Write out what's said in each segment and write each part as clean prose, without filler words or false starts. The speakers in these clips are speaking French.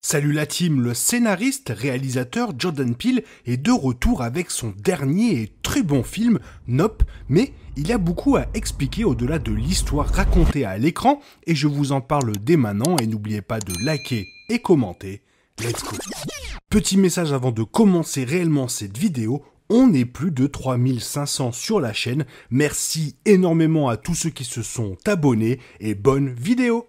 Salut la team, le scénariste, réalisateur Jordan Peele est de retour avec son dernier et très bon film, Nope, mais il y a beaucoup à expliquer au-delà de l'histoire racontée à l'écran et je vous en parle dès maintenant et n'oubliez pas de liker et commenter. Let's go. Petit message avant de commencer réellement cette vidéo, on est plus de 3500 sur la chaîne, merci énormément à tous ceux qui se sont abonnés et bonne vidéo.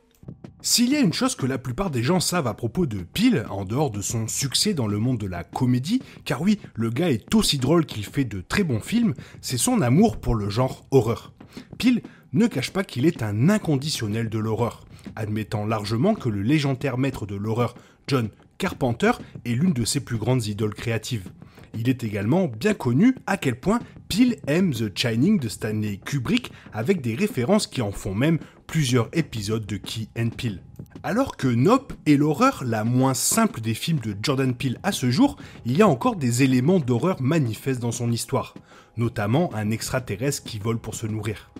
S'il y a une chose que la plupart des gens savent à propos de Peele, en dehors de son succès dans le monde de la comédie, car oui, le gars est aussi drôle qu'il fait de très bons films, c'est son amour pour le genre horreur. Peele ne cache pas qu'il est un inconditionnel de l'horreur, admettant largement que le légendaire maître de l'horreur John Carpenter est l'une de ses plus grandes idoles créatives. Il est également bien connu à quel point Peele aime The Shining de Stanley Kubrick avec des références qui en font même plusieurs épisodes de Key and Peele. Alors que Nope est l'horreur la moins simple des films de Jordan Peele à ce jour, il y a encore des éléments d'horreur manifestes dans son histoire, notamment un extraterrestre qui vole pour se nourrir.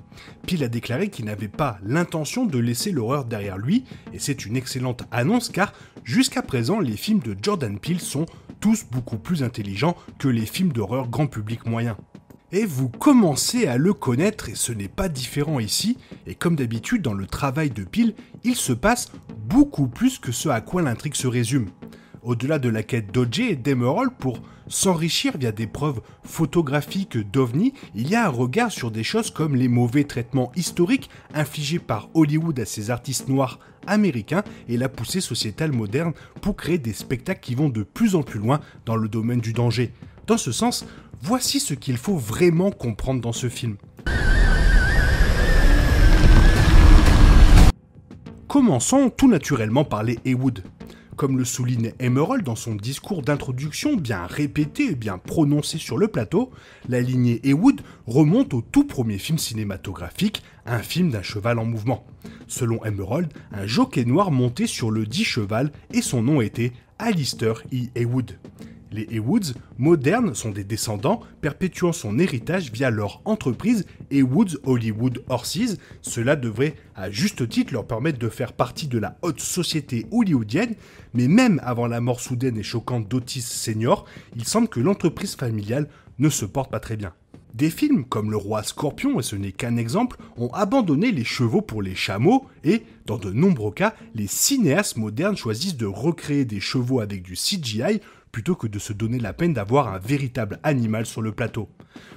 Peele a déclaré qu'il n'avait pas l'intention de laisser l'horreur derrière lui, et c'est une excellente annonce car jusqu'à présent les films de Jordan Peele sont tous beaucoup plus intelligents que les films d'horreur grand public moyen. Et vous commencez à le connaître et ce n'est pas différent ici, et comme d'habitude dans le travail de Peele, il se passe beaucoup plus que ce à quoi l'intrigue se résume. Au-delà de la quête d'O.J. et d'Emerald pour s'enrichir via des preuves photographiques d'OVNI, il y a un regard sur des choses comme les mauvais traitements historiques infligés par Hollywood à ses artistes noirs américains et la poussée sociétale moderne pour créer des spectacles qui vont de plus en plus loin dans le domaine du danger. Dans ce sens, voici ce qu'il faut vraiment comprendre dans ce film. Commençons tout naturellement par les Heywood. Comme le souligne Emerald dans son discours d'introduction bien répété et bien prononcé sur le plateau, la lignée Heywood remonte au tout premier film cinématographique, un film d'un cheval en mouvement. Selon Emerald, un jockey noir montait sur le dit cheval et son nom était Alistair E. Heywood. Les Heywoods modernes sont des descendants perpétuant son héritage via leur entreprise Heywood's Hollywood Horses. Cela devrait à juste titre leur permettre de faire partie de la haute société hollywoodienne, mais même avant la mort soudaine et choquante d'Otis Senior, il semble que l'entreprise familiale ne se porte pas très bien. Des films comme Le Roi Scorpion, et ce n'est qu'un exemple, ont abandonné les chevaux pour les chameaux et, dans de nombreux cas, les cinéastes modernes choisissent de recréer des chevaux avec du CGI plutôt que de se donner la peine d'avoir un véritable animal sur le plateau.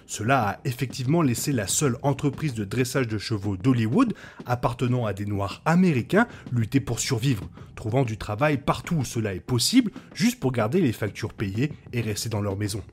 Cela a effectivement laissé la seule entreprise de dressage de chevaux d'Hollywood, appartenant à des Noirs américains, lutter pour survivre, trouvant du travail partout où cela est possible, juste pour garder les factures payées et rester dans leur maison.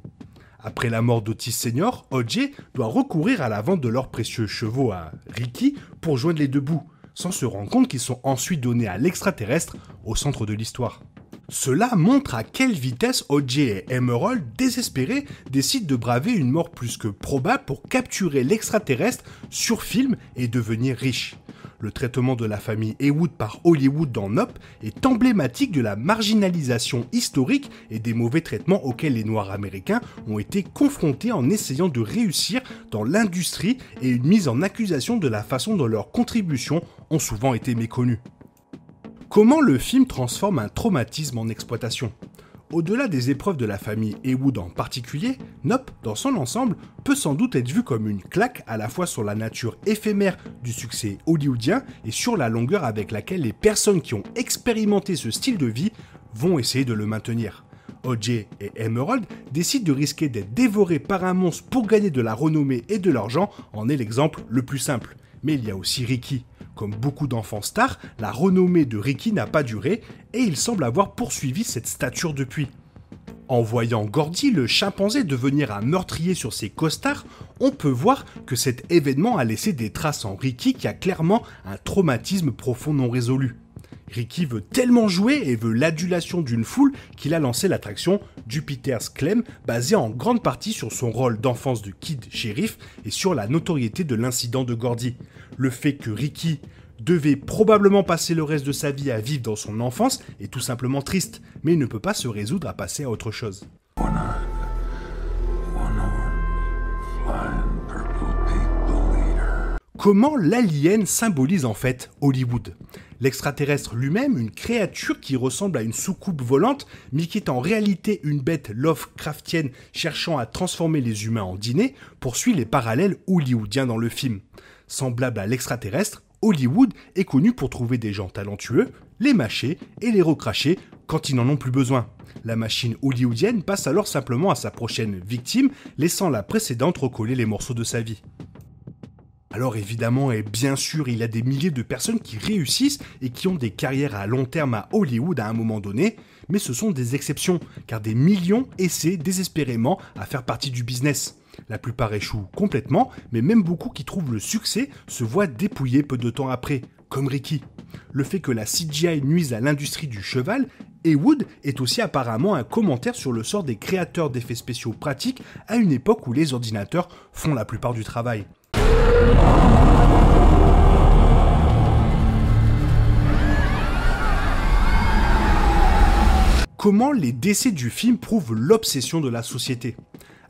Après la mort d'Otis Senior, O.J. doit recourir à la vente de leurs précieux chevaux à Ricky pour joindre les deux bouts, sans se rendre compte qu'ils sont ensuite donnés à l'extraterrestre au centre de l'histoire. Cela montre à quelle vitesse O.J. et Emerald, désespérés, décident de braver une mort plus que probable pour capturer l'extraterrestre sur film et devenir riches. Le traitement de la famille Heywood par Hollywood dans Nope est emblématique de la marginalisation historique et des mauvais traitements auxquels les Noirs américains ont été confrontés en essayant de réussir dans l'industrie et une mise en accusation de la façon dont leurs contributions ont souvent été méconnues. Comment le film transforme un traumatisme en exploitation ? Au-delà des épreuves de la famille Heywood en particulier, Nope, dans son ensemble, peut sans doute être vu comme une claque à la fois sur la nature éphémère du succès hollywoodien et sur la longueur avec laquelle les personnes qui ont expérimenté ce style de vie vont essayer de le maintenir. O.J. et Emerald décident de risquer d'être dévorés par un monstre pour gagner de la renommée et de l'argent, en est l'exemple le plus simple. Mais il y a aussi Ricky. Comme beaucoup d'enfants stars, la renommée de Ricky n'a pas duré et il semble avoir poursuivi cette stature depuis. En voyant Gordy, le chimpanzé, devenir un meurtrier sur ses costards, on peut voir que cet événement a laissé des traces en Ricky qui a clairement un traumatisme profond non résolu. Ricky veut tellement jouer et veut l'adulation d'une foule qu'il a lancé l'attraction Jupiter's Claim, basée en grande partie sur son rôle d'enfance de Kid Sheriff et sur la notoriété de l'incident de Gordy. Le fait que Ricky devait probablement passer le reste de sa vie à vivre dans son enfance est tout simplement triste, mais il ne peut pas se résoudre à passer à autre chose. Comment l'alien symbolise en fait Hollywood? L'extraterrestre lui-même, une créature qui ressemble à une soucoupe volante, mais qui est en réalité une bête Lovecraftienne cherchant à transformer les humains en dîner, poursuit les parallèles hollywoodiens dans le film. Semblable à l'extraterrestre, Hollywood est connu pour trouver des gens talentueux, les mâcher et les recracher quand ils n'en ont plus besoin. La machine hollywoodienne passe alors simplement à sa prochaine victime, laissant la précédente recoller les morceaux de sa vie. Alors évidemment et bien sûr, il y a des milliers de personnes qui réussissent et qui ont des carrières à long terme à Hollywood à un moment donné, mais ce sont des exceptions, car des millions essaient désespérément à faire partie du business. La plupart échouent complètement, mais même beaucoup qui trouvent le succès se voient dépouillés peu de temps après, comme Ricky. Le fait que la CGI nuise à l'industrie du cheval, Wood est aussi apparemment un commentaire sur le sort des créateurs d'effets spéciaux pratiques à une époque où les ordinateurs font la plupart du travail. Comment les décès du film prouvent l'obsession de la société?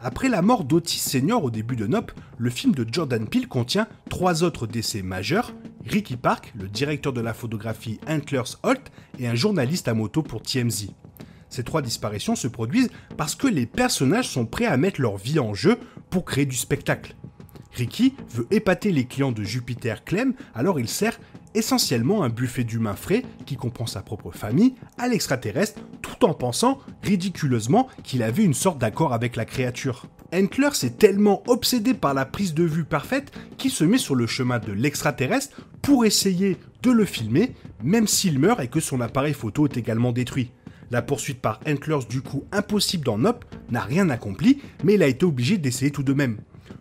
Après la mort d'Otis Senior au début de Nope, le film de Jordan Peele contient 3 autres décès majeurs: Ricky Park, le directeur de la photographie Antlers Holt et un journaliste à moto pour TMZ. Ces 3 disparitions se produisent parce que les personnages sont prêts à mettre leur vie en jeu pour créer du spectacle. Ricky veut épater les clients de Jupiter Clem, alors il sert essentiellement un buffet d'humains frais qui comprend sa propre famille à l'extraterrestre, tout en pensant ridiculeusement qu'il avait une sorte d'accord avec la créature. Antlers est tellement obsédé par la prise de vue parfaite qu'il se met sur le chemin de l'extraterrestre pour essayer de le filmer, même s'il meurt et que son appareil photo est également détruit. La poursuite par Antlers, du coup impossible dans Nope, n'a rien accompli, mais il a été obligé d'essayer tout de même.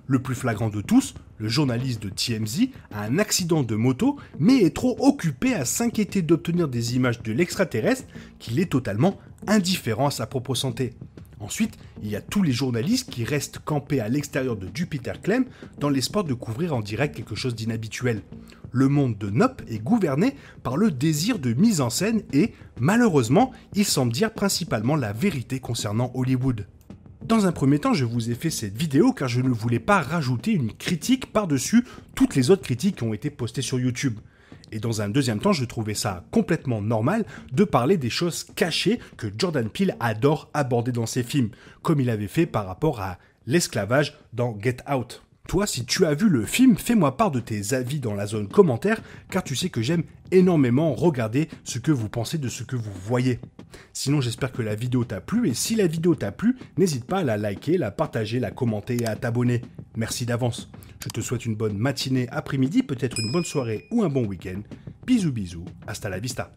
Le plus flagrant de tous, le journaliste de TMZ a un accident de moto, mais est trop occupé à s'inquiéter d'obtenir des images de l'extraterrestre qu'il est totalement indifférent à sa propre santé. Ensuite, il y a tous les journalistes qui restent campés à l'extérieur de Jupiter Clem dans l'espoir de couvrir en direct quelque chose d'inhabituel. Le monde de Nope est gouverné par le désir de mise en scène et, malheureusement, il semble dire principalement la vérité concernant Hollywood. Dans un premier temps, je vous ai fait cette vidéo car je ne voulais pas rajouter une critique par-dessus toutes les autres critiques qui ont été postées sur YouTube. Et dans un deuxième temps, je trouvais ça complètement normal de parler des choses cachées que Jordan Peele adore aborder dans ses films, comme il avait fait par rapport à l'esclavage dans Get Out. Toi, si tu as vu le film, fais-moi part de tes avis dans la zone commentaire, car tu sais que j'aime énormément regarder ce que vous pensez de ce que vous voyez. Sinon, j'espère que la vidéo t'a plu, et si la vidéo t'a plu, n'hésite pas à la liker, la partager, la commenter et à t'abonner. Merci d'avance. Je te souhaite une bonne matinée, après-midi, peut-être une bonne soirée ou un bon week-end. Bisous bisous, hasta la vista.